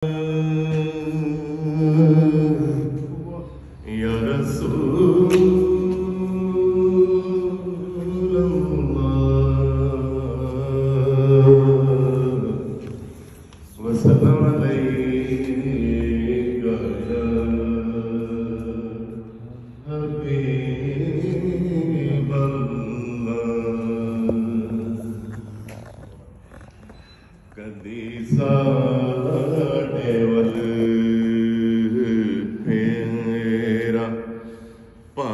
या रसूल अल्लाह वसल्लम अलैका या हबीब अल्लाह। कदी साडे वल फेरा पा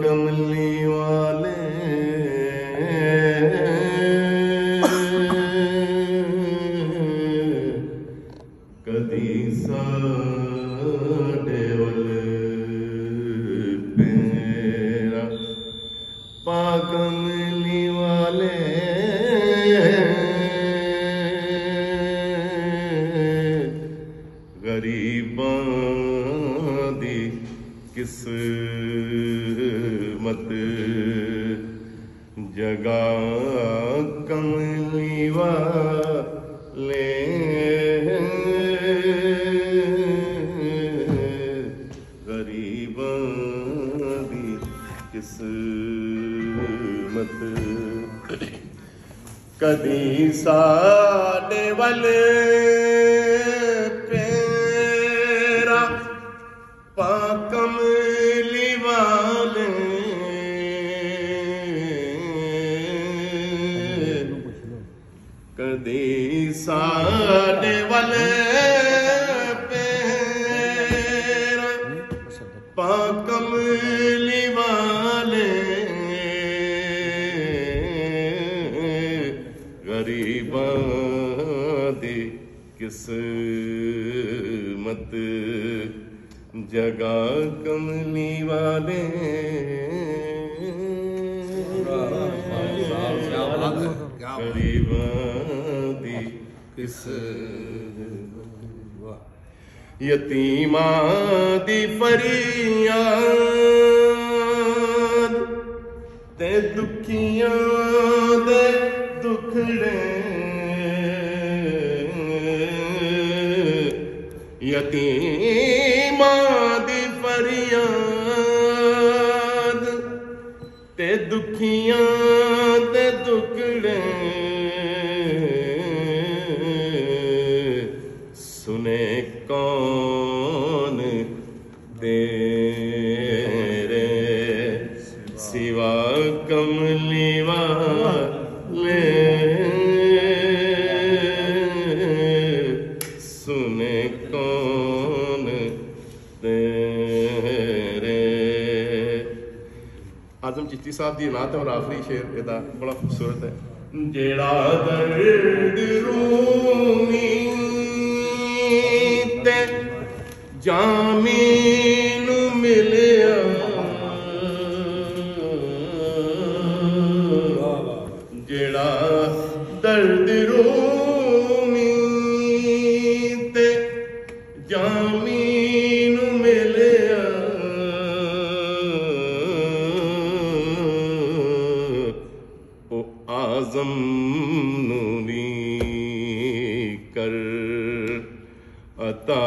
कमली वाले कदी साडे वल फेरा पा कमली वाले गरीबां दी किस्मत जगा कमली वाले गरीबां दी किस्मत कदी साडे वल पा कमली वाले कदी साडे वल पैरा पा कमली वाले गरीबां दी किस्मत जगा कमली वाले गरीबां दी किस्मत यतीमां दी फरियाद ते दुखियां दे दुखड़े यतीमां दी फरियाद ते दुखियां दे दुखड़े सुने कौन तेरे सिवा कमली वाले सुने कौन तेरे। आजम चिश्ती साहब दी नात और आखिरी शेर एदा बड़ा खूबसूरत है। जेड़ा दर्द रूमी ते जामीन मिलिया जेड़ा दर्द रूमी ते जामीन मिलिया ओ आजम नूरी कर अता